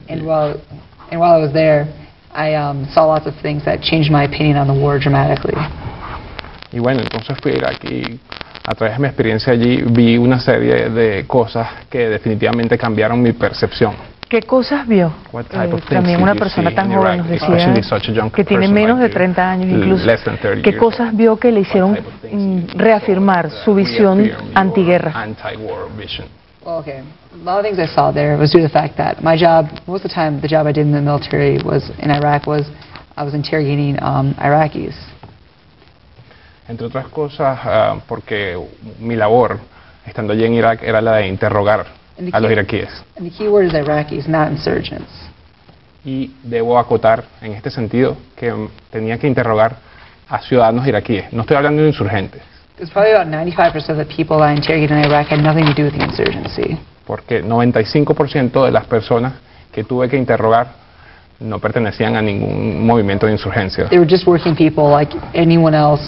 And while I was there, I saw lots of things that changed my opinion on the war dramatically. Y bueno, entonces fui a Irak y a través de mi experiencia allí vi una serie de cosas que definitivamente cambiaron mi percepción. ¿Qué cosas vio? También una persona tan joven nos decía que tiene menos de 30 años incluso. ¿Qué cosas vio que le hicieron reafirmar su visión antiguerra? Well, okay. A lot of things I saw there was due to the fact that my job, most of the time, the job I did in the military was in Iraq was I was interrogating Iraqis. Entre otras cosas, porque mi labor, estando allí en Irak, era la de interrogar a los iraquíes. And the key word is Iraqis, not insurgents. Y debo acotar en este sentido que tenía que interrogar a ciudadanos iraquíes. No estoy hablando de insurgentes. Because probably about 95% of the people that I interrogated in Iraq had nothing to do with the insurgency. Porque 95% de las personas que tuve que interrogar no pertenecían a ningún movimiento de insurgencia. They were just working people like anyone else,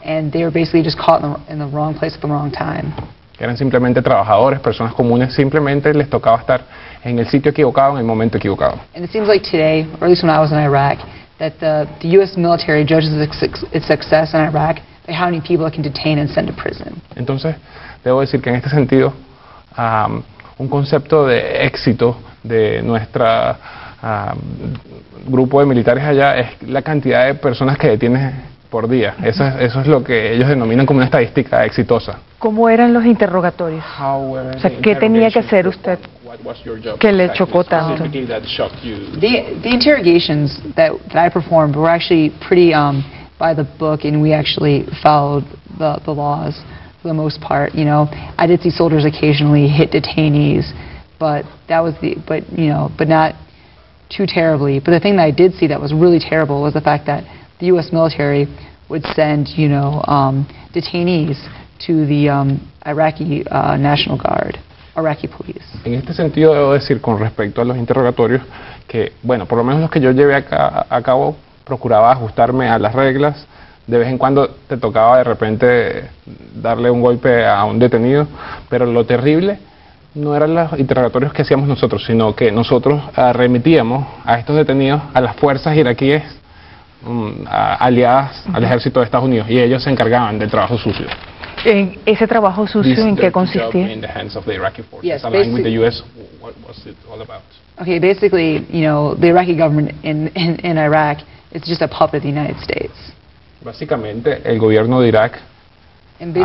and they were basically just caught in the wrong place at the wrong time. Eran simplemente trabajadores, personas comunes, simplemente les tocaba estar en el sitio equivocado, en el momento equivocado. And it seems like today, or at least when I was in Iraq, that the U.S. military judges its success in Iraq by how many people it can detain and send to prison. Entonces, debo decir que en este sentido, un concepto de éxito de nuestra grupo de militares allá es la cantidad de personas que detiene por día. Eso es lo que ellos denominan como una estadística exitosa. ¿Cómo eran los interrogatorios? O sea, ¿qué tenía que hacer usted que le chocó tanto? The interrogations that I performed were actually pretty by the book, and we actually followed the laws for the most part. You know, I did see soldiers occasionally hit detainees, but that was but not too terribly. But the thing that I did see that was really terrible was the fact that the U.S. military would send, detainees to the Iraqi National Guard, Iraqi police. En este sentido debo decir con respecto a los interrogatorios que, bueno, por lo menos los que yo llevé a cabo, procuraba ajustarme a las reglas. De vez en cuando te tocaba de repente darle un golpe a un detenido, pero lo terrible no eran los interrogatorios que hacíamos nosotros, sino que nosotros remitíamos a estos detenidos a las fuerzas iraquíes aliadas al ejército de Estados Unidos, y ellos se encargaban del trabajo sucio. ¿En ese trabajo sucio en qué consistía? Yes, okay, basically, the Iraqi government in Iraq is just a puppet of the United States. Básicamente, el gobierno de Irak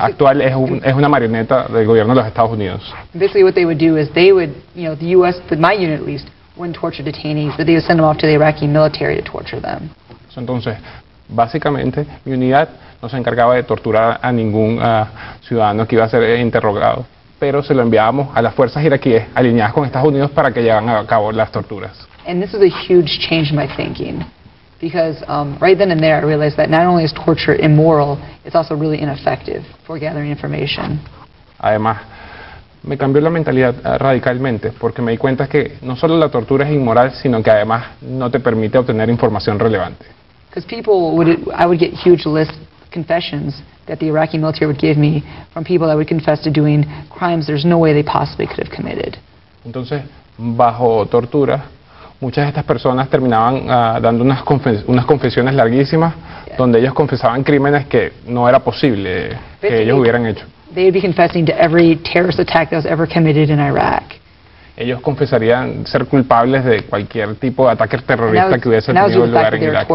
actual es una marioneta del gobierno de los Estados Unidos. Basically, what they would do is they would, the U.S., my unit at least, wouldn't torture detainees, but they would send them off to the Iraqi military to torture them. Entonces, básicamente, mi unidad no se encargaba de torturar a ningún ciudadano que iba a ser interrogado, pero se lo enviábamos a las fuerzas iraquíes alineadas con Estados Unidos para que llevaran a cabo las torturas. And this was a huge change in my thinking, because right then and there I realized that not only is torture immoral, it's also really ineffective for gathering information. Además, me cambió la mentalidad radicalmente, porque me di cuenta que no solo la tortura es inmoral, sino que además no te permite obtener información relevante. Because I would get huge lists, confessions that the Iraqi military would give me from people that would confess to doing crimes there's no way they possibly could have committed. Entonces, bajo tortura, muchas de estas personas terminaban dando unas confesiones larguísimas, donde ellos confesaban crímenes que no era posible que ellos hubieran hecho. They would be confessing to every terrorist attack that was ever committed in Iraq. Ellos confesarían ser culpables de cualquier tipo de ataque terrorista que hubiese tenido lugar en Irak.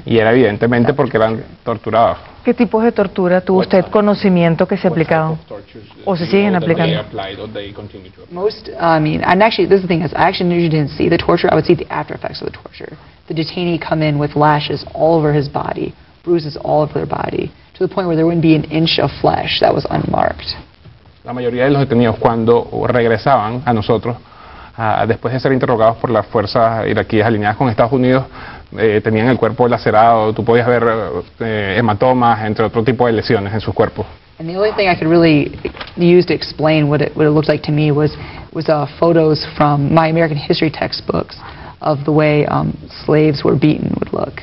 Y era evidentemente porque eran torturados. ¿Qué tipos de tortura tuvo usted conocimiento que se aplicaban o se siguen aplicando? Most, and actually, this is the thing is, I actually usually didn't see the torture. I would see the after effects of the torture. The detainee come in with lashes all over his body, bruises all over their body, to the point where there wouldn't be an inch of flesh that was unmarked. La mayoría de los detenidos, cuando regresaban a nosotros, después de ser interrogados por las fuerzas iraquíes alineadas con Estados Unidos, tenían el cuerpo lacerado. Tú podías ver hematomas, entre otro tipo de lesiones en sus cuerpos. And the only thing I could really use to explain what it looked like to me was photos from my American history textbooks of the way slaves were beaten would look.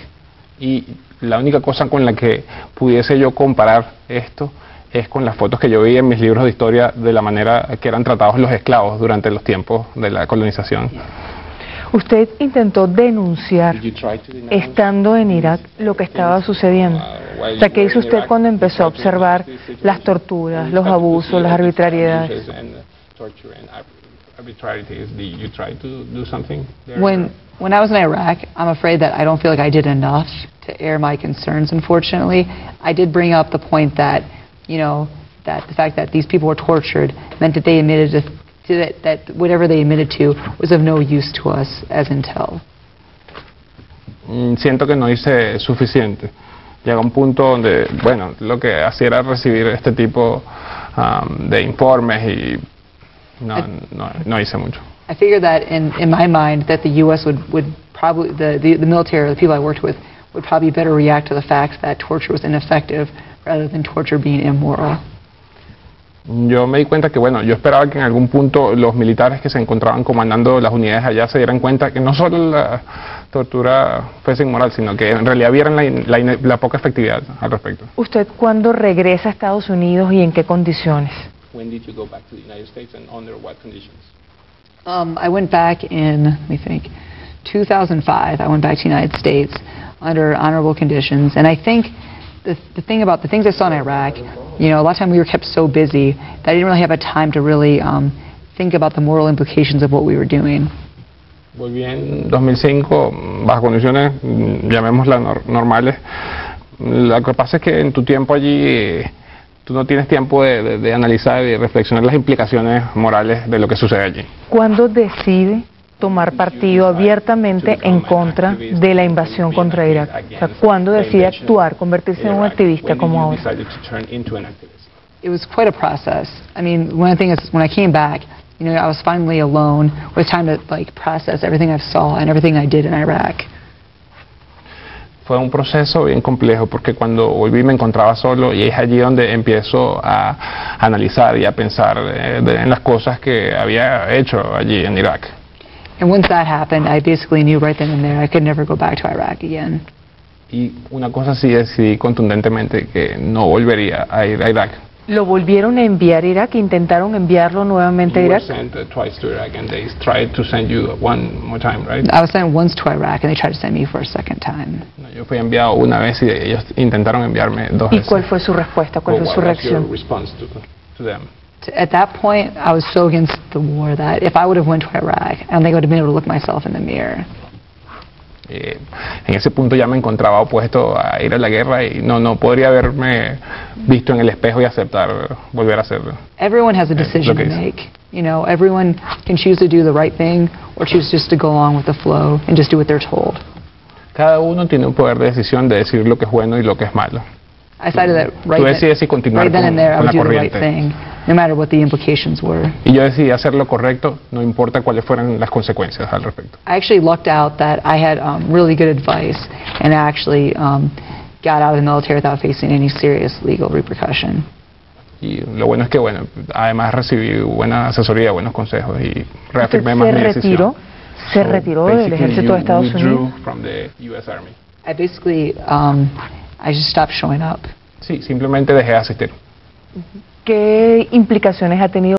Y la única cosa con la que pudiese yo comparar esto es con las fotos que yo vi en mis libros de historia de la manera que eran tratados los esclavos durante los tiempos de la colonización. ¿Usted intentó denunciar, estando en Irak, lo que estaba sucediendo? O sea, ¿qué hizo usted cuando empezó a observar las torturas, los abusos, las arbitrariedades? When I was in Iraq, I'm afraid that I don't feel like I did enough to air my concerns, unfortunately. I did bring up the point that, you know, that the fact that these people were tortured meant that they admitted that whatever they admitted to was of no use to us as intel. Siento que no hice suficiente. Llega un punto donde, bueno, lo que hacía era recibir este tipo de informes y no hice mucho. I figured that in my mind that the U.S. would probably, the military, the people I worked with, would probably better react to the fact that torture was ineffective rather than torture being immoral. Yo me di cuenta que, bueno, yo esperaba que en algún punto los militares que se encontraban comandando las unidades allá se dieran cuenta que no solo la tortura fuese inmoral, sino que en realidad vieran la poca efectividad al respecto. ¿Usted cuándo regresa a Estados Unidos y en qué condiciones? When did you go back to the United States and under what conditions? I went back in, let me think, 2005. I went back to the United States under honorable conditions, and I think the thing about the things I saw in Iraq, you know, a lot of time we were kept so busy that I didn't really have a time to really think about the moral implications of what we were doing. Volví en 2005 bajo condiciones, llamémoslas normales. Lo que pasa es que en tu tiempo allí tú no tienes tiempo de analizar y reflexionar las implicaciones morales de lo que sucede allí. ¿Cuándo decide tomar partido abiertamente en contra de la invasión contra Irak? O sea, ¿cuándo decide actuar, convertirse en un activista como ahora? It was quite a process. I mean, one thing is when I came back, you know, I was finally alone. It was time to like process everything I saw and everything I did in Iraq. Fue un proceso bien complejo porque cuando volví me encontraba solo y es allí donde empiezo a analizar y a pensar en las cosas que había hecho allí en Irak. And once that happened, I basically knew right then and there I could never go back to Iraq again. Y una cosa sí decidí contundentemente que no volvería a ir a Irak. ¿Lo volvieron a enviar a Irak? ¿Intentaron enviarlo nuevamente a Irak? Twice to Iraq and they tried to send you one more time, right? I was sent once to Iraq and they tried to send me for a second time. No, yo fui enviado una vez y ellos intentaron enviarme dos veces. ¿Y cuál fue su respuesta? ¿Cuál fue su reacción? To them? At that point, I was so against the war that if I would have went to Iraq, I don't think I would have been able to look myself in the mirror. En ese punto ya me encontraba opuesto a ir a la guerra y no podría haberme visto en el espejo y aceptar volver a hacerlo. Everyone has a decision to make. You know, everyone can choose to do the right thing or choose just to go along with the flow and just do what they're told. Cada uno tiene un poder de decisión de decir lo que es bueno y lo que es malo. I decided that Tú decides si continuar con la corriente. No matter what the implications were. Y yo decidí hacer lo correcto, no importa cuáles fueran las consecuencias al respecto. I actually lucked out that I had really good advice and I actually got out of the military without facing any serious legal repercussion. Y lo bueno es que, bueno, además recibí buena asesoría, buenos consejos y reafirmé más mi decisión. ¿Se retiró del ejército de Estados Unidos? I basically, I just stopped showing up. Sí, simplemente dejé de asistir. ¿Qué implicaciones ha tenido